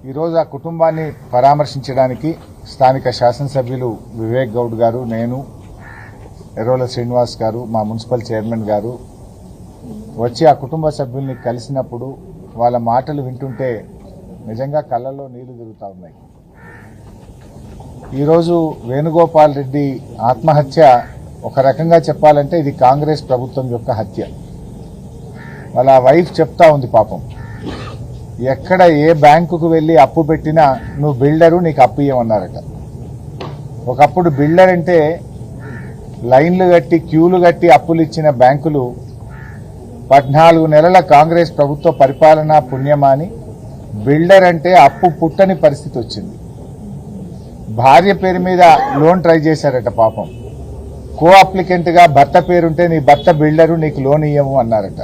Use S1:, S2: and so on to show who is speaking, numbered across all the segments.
S1: ఈరోజు ఆ కుటుంబాన్ని పరామర్శించడానికి స్థానిక శాసనసభ్యులు వివేక్ గౌడ్ గారు, నేను, ఎర్రోల శ్రీనివాస్ గారు, మా మున్సిపల్ చైర్మన్ గారు వచ్చి ఆ కుటుంబ సభ్యుల్ని కలిసినప్పుడు వాళ్ళ మాటలు వింటుంటే నిజంగా కళ్ళల్లో నీళ్లు తిరుగుతూ ఉన్నాయి. ఈరోజు వేణుగోపాల్ రెడ్డి ఆత్మహత్య ఒక రకంగా చెప్పాలంటే ఇది కాంగ్రెస్ ప్రభుత్వం యొక్క హత్య. వాళ్ళ వైఫ్ చెప్తా ఉంది పాపం, ఎక్కడ ఏ బ్యాంకుకు వెళ్ళి అప్పు పెట్టినా నువ్వు బిల్డరు, నీకు అప్పు ఇవ్వమన్నారట. ఒకప్పుడు బిల్డర్ అంటే లైన్లు కట్టి క్యూలు కట్టి అప్పులు ఇచ్చిన బ్యాంకులు 14 నెలల కాంగ్రెస్ ప్రభుత్వ పరిపాలన పుణ్యమాని బిల్డర్ అంటే అప్పు పుట్టని పరిస్థితి వచ్చింది. భార్య పేరు మీద లోన్ ట్రై చేశారట పాపం. కో అప్లికెంట్గా భర్త పేరుంటే నీ భర్త బిల్డరు, నీకు లోన్ ఇయ్యము అన్నారట.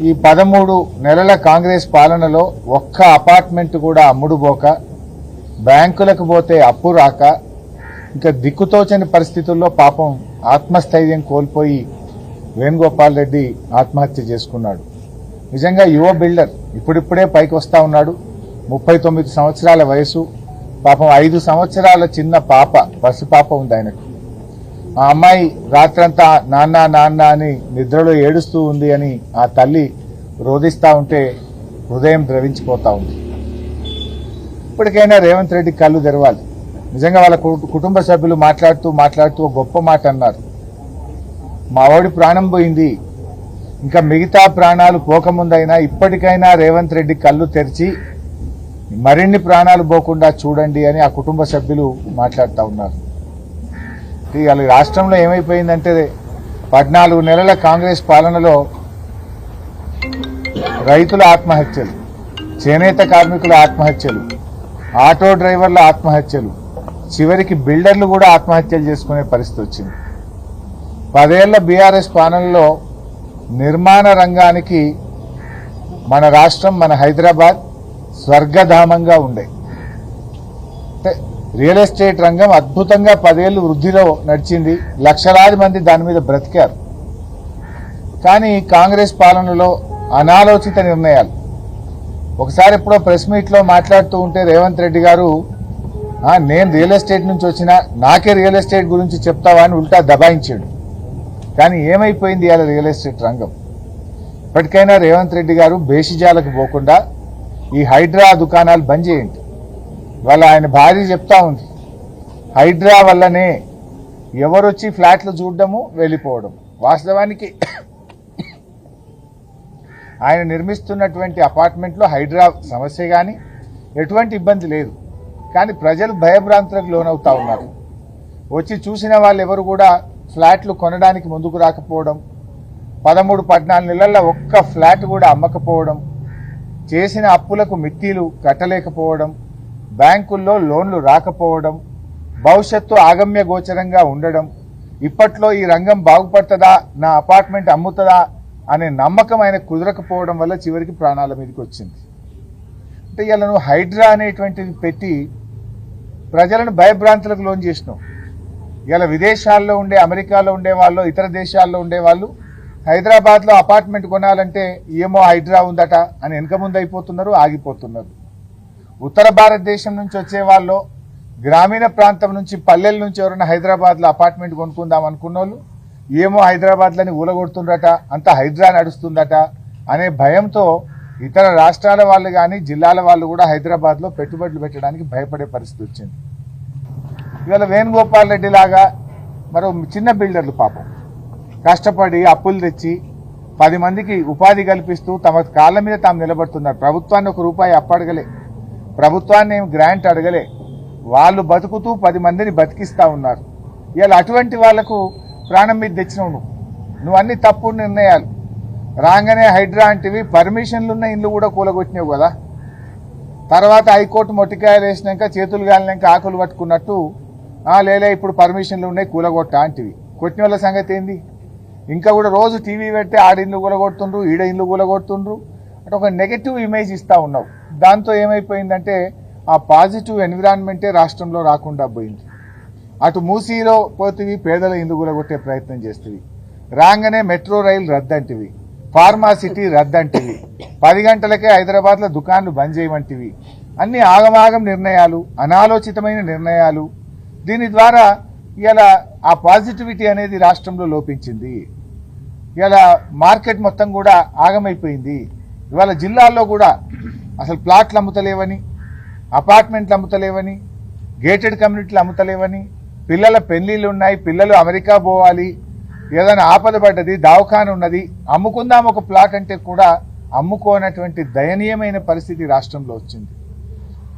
S1: ఈ 13 నెలల కాంగ్రెస్ పాలనలో ఒక్క అపార్ట్మెంట్ కూడా అమ్ముడుపోక, బ్యాంకులకు పోతే అప్పు రాక, ఇంకా దిక్కుతోచని పరిస్థితుల్లో పాపం ఆత్మస్థైర్యం కోల్పోయి వేణుగోపాల్ రెడ్డి ఆత్మహత్య చేసుకున్నాడు. నిజంగా యువ బిల్డర్, ఇప్పుడిప్పుడే పైకి వస్తా ఉన్నాడు. 39 సంవత్సరాల వయసు. పాపం 5 సంవత్సరాల చిన్న పాప, పసిపాప ఉంది ఆయనకు. ఆ అమ్మాయి రాత్రంతా నాన్న నాన్న అని నిద్రలో ఏడుస్తూ ఉంది అని ఆ తల్లి రోధిస్తూ ఉంటే హృదయం ద్రవించిపోతా ఉంది. ఇప్పటికైనా రేవంత్ రెడ్డి కళ్ళు తెరవాలి. నిజంగా వాళ్ళ కుటుంబ సభ్యులు మాట్లాడుతూ గొప్ప మాట అన్నారు. మా వాడి ప్రాణం పోయింది, ఇంకా మిగతా ప్రాణాలు పోకముందైనా ఇప్పటికైనా రేవంత్ రెడ్డి కళ్ళు తెరిచి మరిన్ని ప్రాణాలు పోకుండా చూడండి అని ఆ కుటుంబ సభ్యులు మాట్లాడుతూ ఉన్నారు. ఇవాళ రాష్ట్రంలో ఏమైపోయిందంటే 14 నెలల కాంగ్రెస్ పాలనలో రైతుల ఆత్మహత్యలు, చేనేత కార్మికుల ఆత్మహత్యలు, ఆటో డ్రైవర్ల ఆత్మహత్యలు, చివరికి బిల్డర్లు కూడా ఆత్మహత్యలు చేసుకునే పరిస్థితి వచ్చింది. 10 ఏళ్ల బీఆర్ఎస్ పాలనలో నిర్మాణ రంగానికి మన రాష్ట్రం, మన హైదరాబాద్ స్వర్గధామంగా ఉండే. రియల్ ఎస్టేట్ రంగం అద్భుతంగా 10 ఏళ్లు వృద్ధిలో నడిచింది. లక్షలాది మంది దాని మీద బ్రతికారు. కానీ కాంగ్రెస్ పాలనలో అనాలోచిత నిర్ణయాలు. ఒకసారి ఎప్పుడో ప్రెస్ మీట్లో మాట్లాడుతూ ఉంటే రేవంత్ రెడ్డి గారు, నేను రియల్ ఎస్టేట్ నుంచి వచ్చినా నాకే రియల్ ఎస్టేట్ గురించి చెప్తావా అని ఉల్టా దబాయించాడు. కానీ ఏమైపోయింది ఇవాళ రియల్ ఎస్టేట్ రంగం? ఇప్పటికైనా రేవంత్ రెడ్డి గారు బేషిజాలకు పోకుండా ఈ హైడ్రా దుకాణాలు బంద్ చేయండి. వాళ్ళ ఆయన భార్య చెప్తా ఉంది, హైడ్రా వల్లనే ఎవరొచ్చి ఫ్లాట్లు చూడడము వెళ్ళిపోవడం. వాస్తవానికి ఆయన నిర్మిస్తున్నటువంటి అపార్ట్మెంట్లో హైడ్రా సమస్య కానీ ఎటువంటి ఇబ్బంది లేదు. కానీ ప్రజలు భయభ్రాంతులకు లోనవుతా ఉన్నారు. వచ్చి చూసిన వాళ్ళు ఎవరు కూడా ఫ్లాట్లు కొనడానికి ముందుకు రాకపోవడం, 13-14 నెలల్లో ఒక్క ఫ్లాట్ కూడా అమ్మకపోవడం, చేసిన అప్పులకు మిత్తీలు కట్టలేకపోవడం, బ్యాంకుల్లో లోన్లు రాకపోవడం, భవిష్యత్తు ఆగమ్య గోచరంగా ఉండడం, ఇప్పట్లో ఈ రంగం బాగుపడుతుందా, నా అపార్ట్మెంట్ అమ్ముతుందా అనే నమ్మకం ఆయన కుదరకపోవడం వల్ల చివరికి ప్రాణాల మీదకి వచ్చింది. అంటే ఇలా నువ్వు హైడ్రా అనేటువంటిది పెట్టి ప్రజలను భయభ్రాంతులకు లోన్ చేసినావు. ఇలా విదేశాల్లో ఉండే, అమెరికాలో ఉండే వాళ్ళు, ఇతర దేశాల్లో ఉండే వాళ్ళు హైదరాబాద్లో అపార్ట్మెంట్ కొనాలంటే ఏమో హైడ్రా ఉందట అని వెనక ముందు అయిపోతున్నారు, ఆగిపోతున్నారు. ఉత్తర భారతదేశం నుంచి వచ్చే వాళ్ళు, గ్రామీణ ప్రాంతం నుంచి, పల్లెల నుంచి ఎవరైనా హైదరాబాద్లో అపార్ట్మెంట్ కొనుక్కుందాం అనుకున్న వాళ్ళు ఏమో హైదరాబాద్లని ఊలగొడుతుందట, అంత హైడ్రా నడుస్తుందట అనే భయంతో ఇతర రాష్ట్రాల వాళ్ళు కానీ జిల్లాల వాళ్ళు కూడా హైదరాబాద్లో పెట్టుబడులు పెట్టడానికి భయపడే పరిస్థితి వచ్చింది. ఇవాళ వేణుగోపాల్ రెడ్డి లాగా మరో చిన్న బిల్డర్లు పాపం కష్టపడి అప్పులు తెచ్చి 10 మందికి ఉపాధి కల్పిస్తూ తమ కాళ్ళ మీద తాము నిలబడుతున్నారు. ప్రభుత్వాన్ని ₹1 అప్పడగలే, ప్రభుత్వాన్ని ఏం గ్రాంట్ అడగలే, వాళ్ళు బతుకుతూ 10 మందిని బతికిస్తా ఉన్నారు. ఇవాళ అటువంటి వాళ్లకు ప్రాణం మీద తెచ్చినావు నువ్వు అన్ని తప్పుడు నిర్ణయాలు. రాగానే హైడ్రా అంటివి, పర్మిషన్లున్న ఇల్లు కూడా కూలగొట్టినావు కదా. తర్వాత హైకోర్టు మొట్టికాయలు వేసినాక, చేతులు గాలినాక ఆకులు పట్టుకున్నట్టు లేలే ఇప్పుడు పర్మిషన్లు ఉన్నాయి కూలగొట్ట అంటివి. కొట్టిన వాళ్ళ సంగతి ఏంది? ఇంకా కూడా రోజు టీవీ పెడితే ఆడ ఇల్లు కూలగొడుతుండ్రు, ఈడ ఇల్లు కూలగొడుతుండ్రు అంటే ఒక నెగటివ్ ఇమేజ్ ఇస్తా ఉన్నావు. దాంతో ఏమైపోయిందంటే ఆ పాజిటివ్ ఎన్విరాన్మెంటే రాష్ట్రంలో రాకుండా పోయింది. అటు మూసీలో పోతివి, పేదల ఇల్లు కూలగొట్టే ప్రయత్నం చేస్తుంది. రాగానే మెట్రో రైలు రద్దంటివి, ఫార్మాసిటీ రద్దంటివి, 10 గంటలకే హైదరాబాద్లో దుకాన్లు బంద్ చేయమంటివి, అన్ని ఆగమాగం నిర్ణయాలు, అనాలోచితమైన నిర్ణయాలు. దీని ద్వారా ఇలా ఆ పాజిటివిటీ అనేది రాష్ట్రంలో లోపించింది. ఇలా మార్కెట్ మొత్తం కూడా ఆగమైపోయింది. ఇవాళ జిల్లాల్లో కూడా అసలు ప్లాట్లు అమ్ముతలేవని, అపార్ట్మెంట్లు అమ్ముతలేవని, గేటెడ్ కమ్యూనిటీలు అమ్ముతలేవని, పిల్లల పెళ్లిళ్ళు ఉన్నాయి, పిల్లలు అమెరికా పోవాలి, ఏదైనా ఆపద పడ్డది, దవాఖాన ఉన్నది, అమ్ముకుందాం ఒక ప్లాట్ అంటే కూడా అమ్ముకోనటువంటి దయనీయమైన పరిస్థితి రాష్ట్రంలో వచ్చింది.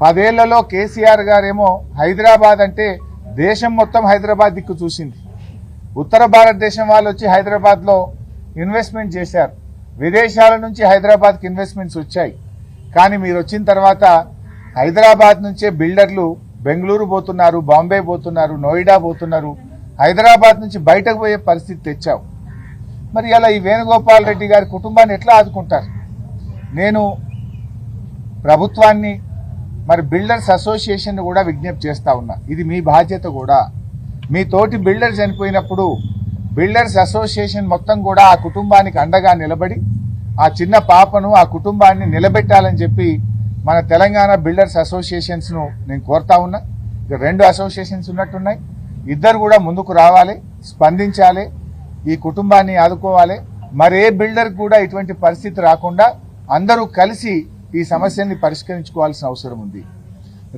S1: 10 ఏళ్లలో కేసీఆర్ గారేమో హైదరాబాద్ అంటే దేశం మొత్తం హైదరాబాద్ దిక్కు చూసింది. ఉత్తర భారతదేశం వాళ్ళు వచ్చి హైదరాబాద్లో ఇన్వెస్ట్మెంట్ చేశారు. విదేశాల నుంచి హైదరాబాద్కి ఇన్వెస్ట్మెంట్స్ వచ్చాయి. కానీ మీరు వచ్చిన తర్వాత హైదరాబాద్ నుంచే బిల్డర్లు బెంగళూరు పోతున్నారు, బాంబే పోతున్నారు, నోయిడా పోతున్నారు. హైదరాబాద్ నుంచి బయటకు పోయే పరిస్థితి తెచ్చావు. మరి అలా ఈ వేణుగోపాల్ రెడ్డి గారి కుటుంబాన్ని ఎట్లా ఆదుకుంటారు? నేను ప్రభుత్వాన్ని మరి బిల్డర్స్ అసోసియేషన్ కూడా విజ్ఞప్తి చేస్తా ఉన్నా, ఇది మీ బాధ్యత కూడా. మీ తోటి బిల్డర్ చనిపోయినప్పుడు బిల్డర్స్ అసోసియేషన్ మొత్తం కూడా ఆ కుటుంబానికి అండగా నిలబడి ఆ చిన్న పాపను, ఆ కుటుంబాన్ని నిలబెట్టాలని చెప్పి మన తెలంగాణ బిల్డర్స్ అసోసియేషన్స్ను నేను కోరుతా ఉన్నా. ఇక 2 అసోసియేషన్స్ ఉన్నట్టున్నాయి, ఇద్దరు కూడా ముందుకు రావాలి, స్పందించాలి, ఈ కుటుంబాన్ని ఆదుకోవాలి. మరే బిల్డర్ కూడా ఇటువంటి పరిస్థితి రాకుండా అందరూ కలిసి ఈ సమస్యని పరిష్కరించుకోవాల్సిన అవసరం ఉంది.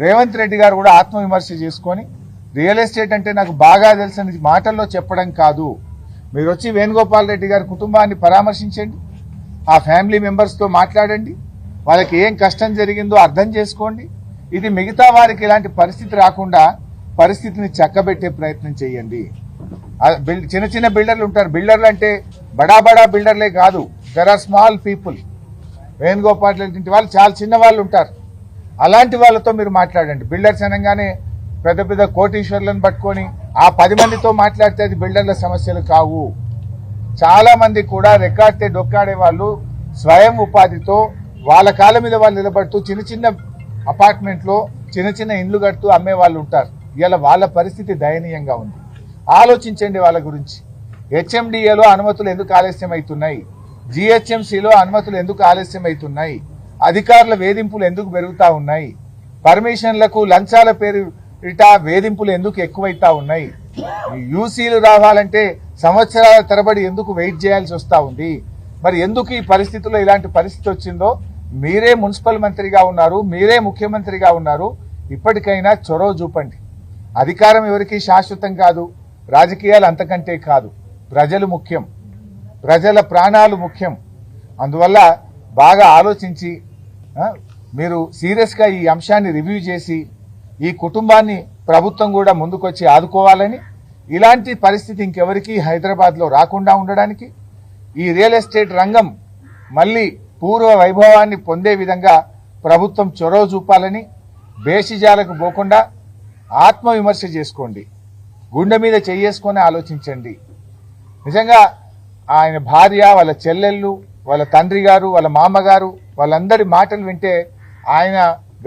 S1: రేవంత్ రెడ్డి గారు కూడా ఆత్మవిమర్శ చేసుకొని రియల్ ఎస్టేట్ అంటే నాకు బాగా తెలుసని మాటల్లో చెప్పడం కాదు, మీరు వచ్చి వేణుగోపాల్ రెడ్డి గారి కుటుంబాన్ని పరామర్శించండి, ఆ ఫ్యామిలీ మెంబర్స్తో మాట్లాడండి, వాళ్ళకి ఏం కష్టం జరిగిందో అర్థం చేసుకోండి. ఇది మిగతా వారికి ఇలాంటి పరిస్థితి రాకుండా పరిస్థితిని చక్కబెట్టే ప్రయత్నం చేయండి. చిన్న చిన్న బిల్డర్లు ఉంటారు, బిల్డర్లు అంటే బడా బడా బిల్డర్లే కాదు, there are small people. Venugopal Reddy వాళ్ళు చాలా చిన్న వాళ్ళు ఉంటారు, అలాంటి వాళ్ళతో మీరు మాట్లాడండి. బిల్డర్స్ అనగానే పెద్ద పెద్ద కోటీశ్వర్లను పట్టుకొని ఆ 10 మందితో మాట్లాడితే అది బిల్డర్ల సమస్యలు కావు. చాలా మంది కూడా రెక్కాడితే డొక్కాడే వాళ్ళు స్వయం ఉపాధితో వాళ్ళ కాళ్ళ మీద వాళ్ళు నిలబడుతూ చిన్న చిన్న అపార్ట్మెంట్లో చిన్న చిన్న ఇండ్లు కడుతూ అమ్మే వాళ్ళు ఉంటారు. ఇలా వాళ్ళ పరిస్థితి దయనీయంగా ఉంది. ఆలోచించండి వాళ్ళ గురించి. హెచ్ఎండిఏలో అనుమతులు ఎందుకు ఆలస్యం అవుతున్నాయి? జిహెచ్ఎంసీలో అనుమతులు ఎందుకు ఆలస్యం అవుతున్నాయి? అధికారుల వేధింపులు ఎందుకు పెరుగుతూ ఉన్నాయి? పర్మిషన్లకు లంచాల పేరు ఇటా వేధింపులు ఎందుకు ఎక్కువైతా ఉన్నాయి? యూసీలు రావాలంటే సంవత్సరాల తరబడి ఎందుకు వెయిట్ చేయాల్సి వస్తూ ఉంది? మరి ఎందుకు ఈ పరిస్థితుల్లో ఇలాంటి పరిస్థితి వచ్చిందో? మీరే మున్సిపల్ మంత్రిగా ఉన్నారు, మీరే ముఖ్యమంత్రిగా ఉన్నారు, ఇప్పటికైనా చొరవ చూపండి. అధికారం ఎవరికి శాశ్వతం కాదు, రాజకీయాలు అంతకంటే కాదు. ప్రజలు ముఖ్యం, ప్రజల ప్రాణాలు ముఖ్యం. అందువల్ల బాగా ఆలోచించి మీరు సీరియస్గా ఈ అంశాన్ని రివ్యూ చేసి ఈ కుటుంబాన్ని ప్రభుత్వం కూడా ముందుకొచ్చి ఆదుకోవాలని, ఇలాంటి పరిస్థితి ఇంకెవరికి హైదరాబాద్లో రాకుండా ఉండడానికి, ఈ రియల్ ఎస్టేట్ రంగం మళ్ళీ పూర్వ వైభవాన్ని పొందే విధంగా ప్రభుత్వం చొరవ చూపాలని, బేషిజాలకు పోకుండా ఆత్మవిమర్శ చేసుకోండి, గుండె మీద చేసుకొని ఆలోచించండి. నిజంగా ఆయన భార్య, వాళ్ళ చెల్లెళ్ళు, వాళ్ళ తండ్రి గారు, వాళ్ళ మామగారు, వాళ్ళందరి మాటలు వింటే ఆయన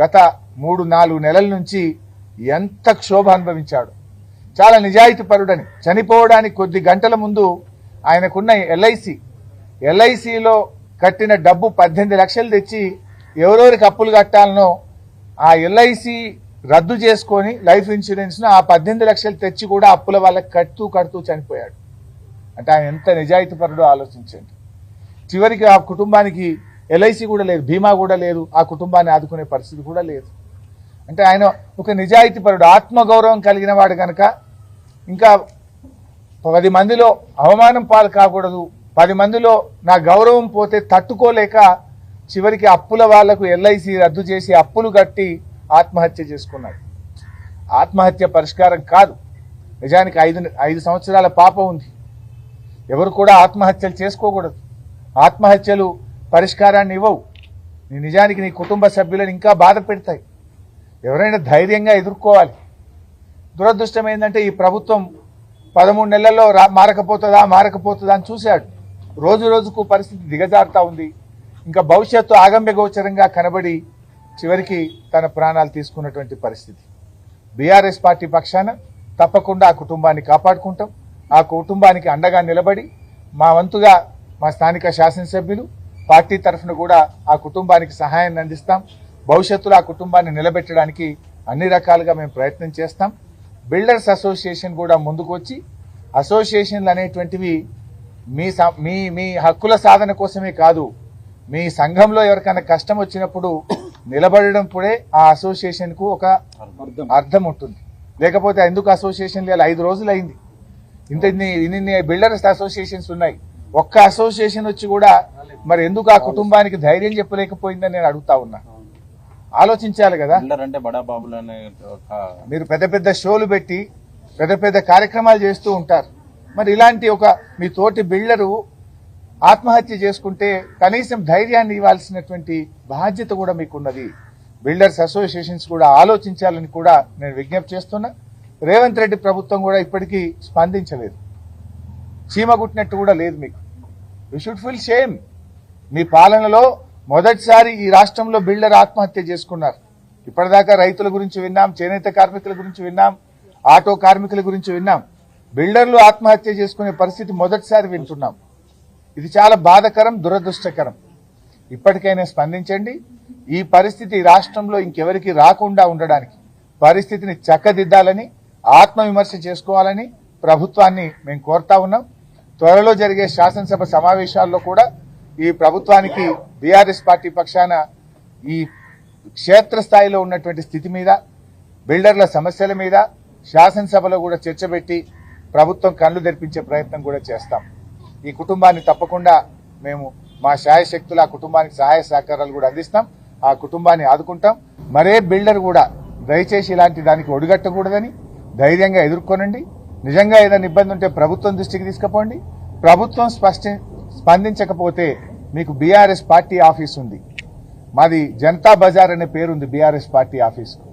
S1: గత 3-4 నెలల నుంచి ఎంత క్షోభ అనుభవించాడు. చాలా నిజాయితీ పరుడని, చనిపోవడానికి కొద్ది గంటల ముందు ఆయనకున్న ఎల్ఐసిలో కట్టిన డబ్బు 18 లక్షలు తెచ్చి ఎవరెవరికి అప్పులు కట్టాలనో ఆ ఎల్ఐసి రద్దు చేసుకొని లైఫ్ ఇన్సూరెన్స్ను ఆ 18 లక్షలు తెచ్చి కూడా అప్పుల వాళ్ళకి కడుతూ చనిపోయాడు. అంటే ఆయన ఎంత నిజాయితీ పరుడో ఆలోచించండి. చివరికి ఆ కుటుంబానికి ఎల్ఐసి కూడా లేదు, బీమా కూడా లేదు, ఆ కుటుంబాన్ని ఆదుకునే పరిస్థితి కూడా లేదు. అంటే ఆయన ఒక నిజాయితీ పరుడు, ఆత్మగౌరవం కలిగిన వాడు కనుక ఇంకా 10 మందిలో అవమానం పాలు కాకూడదు, 10 మందిలో నా గౌరవం పోతే తట్టుకోలేక చివరికి అప్పుల వాళ్లకు ఎల్ఐసి రద్దు చేసి అప్పులు కట్టి ఆత్మహత్య చేసుకున్నాడు. ఆత్మహత్య పరిష్కారం కాదు. నిజానికి 5 సంవత్సరాల పాప ఉంది. ఎవరు కూడా ఆత్మహత్యలు చేసుకోకూడదు. ఆత్మహత్యలు పరిష్కారాన్ని ఇవ్వవు. నిజానికి నీ కుటుంబ సభ్యులను ఇంకా బాధ పెడతాయి. ఎవరైనా ధైర్యంగా ఎదుర్కోవాలి. దురదృష్టం ఏంటంటే ఈ ప్రభుత్వం 13 నెలల్లో మారకపోతుందా అని చూశాడు. రోజు రోజుకు పరిస్థితి దిగజారుతా ఉంది. ఇంకా భవిష్యత్తు ఆగమ్య గోచరంగా కనబడి చివరికి తన ప్రాణాలు తీసుకున్నటువంటి పరిస్థితి. బీఆర్ఎస్ పార్టీ పక్షాన తప్పకుండా ఆ కుటుంబాన్ని కాపాడుకుంటాం. ఆ కుటుంబానికి అండగా నిలబడి మా వంతుగా మా స్థానిక శాసనసభ్యులు పార్టీ తరఫున కూడా ఆ కుటుంబానికి సహాయాన్ని అందిస్తాం. భవిష్యత్తులో ఆ కుటుంబాన్ని నిలబెట్టడానికి అన్ని రకాలుగా మేము ప్రయత్నం చేస్తాం. బిల్డర్స్ అసోసియేషన్ కూడా ముందుకు వచ్చి అసోసియేషన్లు అనేటువంటివి మీ హక్కుల సాధన కోసమే కాదు, మీ సంఘంలో ఎవరికైనా కష్టం వచ్చినప్పుడు నిలబడడంపుడే ఆ అసోసియేషన్ కు ఒక అర్థం ఉంటుంది. లేకపోతే ఎందుకు అసోసియేషన్ లేదు? 5 రోజులు అయింది, ఇన్ని బిల్డర్స్ అసోసియేషన్స్ ఉన్నాయి. ఒక్క అసోసియేషన్ వచ్చి కూడా మరి ఎందుకు ఆ కుటుంబానికి ధైర్యం చెప్పలేకపోయిందని నేను అడుగుతా ఉన్నా. ఆలోచించాలి కదా. మీరు పెద్ద పెద్ద షోలు పెట్టి పెద్ద పెద్ద కార్యక్రమాలు చేస్తూ ఉంటారు. మరి ఇలాంటి మీ తోటి బిల్డరు ఆత్మహత్య చేసుకుంటే కనీసం ధైర్యాన్ని ఇవ్వాల్సినటువంటి బాధ్యత కూడా మీకున్నది. బిల్డర్స్ అసోసియేషన్స్ కూడా ఆలోచించాలని కూడా నేను విజ్ఞప్తి చేస్తున్నా. రేవంత్ రెడ్డి ప్రభుత్వం కూడా ఇప్పటికీ స్పందించలేదు, చీమగుట్టినట్టు కూడా లేదు. మీకు యూ షుడ్ ఫీల్ షేమ్. మీ పాలనలో మొదటిసారి ఈ రాష్ట్రంలో బిల్డర్ ఆత్మహత్య చేసుకున్నారు. ఇప్పటిదాకా రైతుల గురించి విన్నాం, చేనేత కార్మికుల గురించి విన్నాం, ఆటో కార్మికుల గురించి విన్నాం. బిల్డర్లు ఆత్మహత్య చేసుకునే పరిస్థితి మొదటిసారి వింటున్నాం. ఇది చాలా బాధాకరం, దురదృష్టకరం. ఇప్పటికైనా స్పందించండి. ఈ పరిస్థితి రాష్ట్రంలో ఇంకెవరికి రాకుండా ఉండడానికి పరిస్థితిని చక్కదిద్దాలని, ఆత్మవిమర్శ చేసుకోవాలని ప్రభుత్వాన్ని మేము కోరుతా ఉన్నాం. త్వరలో జరిగే శాసనసభ సమావేశాల్లో కూడా ఈ ప్రభుత్వానికి బీఆర్ఎస్ పార్టీ పక్షాన ఈ క్షేత్రస్థాయిలో ఉన్నటువంటి స్థితి మీద, బిల్డర్ల సమస్యల మీద శాసనసభలో కూడా చర్చ పెట్టి ప్రభుత్వం కళ్లు తెరిపించే ప్రయత్నం కూడా చేస్తాం. ఈ కుటుంబాన్ని తప్పకుండా మేము మా శాయశక్తులు ఆ కుటుంబానికి సహాయ సహకారాలు కూడా అందిస్తాం. ఆ కుటుంబాన్ని ఆదుకుంటాం. మరే బిల్డర్ కూడా దయచేసి ఇలాంటి దానికి ఒడిగట్టకూడదని ధైర్యంగా ఎదుర్కొనండి. నిజంగా ఏదైనా ఇబ్బంది ఉంటే ప్రభుత్వం దృష్టికి తీసుకుపోండి. ప్రభుత్వం స్పందించకపోతే మీకు బీఆర్ఎస్ పార్టీ ఆఫీస్ ఉంది. మాది జనతా బజార్ అనే పేరుంది బీఆర్ఎస్ పార్టీ ఆఫీస్కు.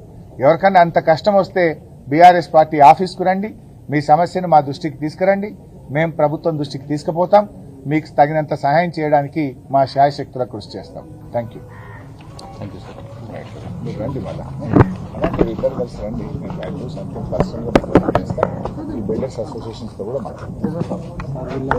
S1: ఎవరికన్నా అంత కష్టం వస్తే బీఆర్ఎస్ పార్టీ ఆఫీస్కు రండి. మీ సమస్యను మా దృష్టికి తీసుకురండి. మేము ప్రభుత్వం దృష్టికి తీసుకుపోతాం. మీకు తగినంత సహాయం చేయడానికి మా శాయశక్తుల కృషి చేస్తాం. Thank you sir. మీరు రండి, మళ్ళీ ఇద్దరు కలిసి రండి. నేను సంథింగ్ పర్సనల్గా ఈ బిల్డర్స్ అసోసియేషన్స్తో కూడా మాట్లాడుతున్నాను.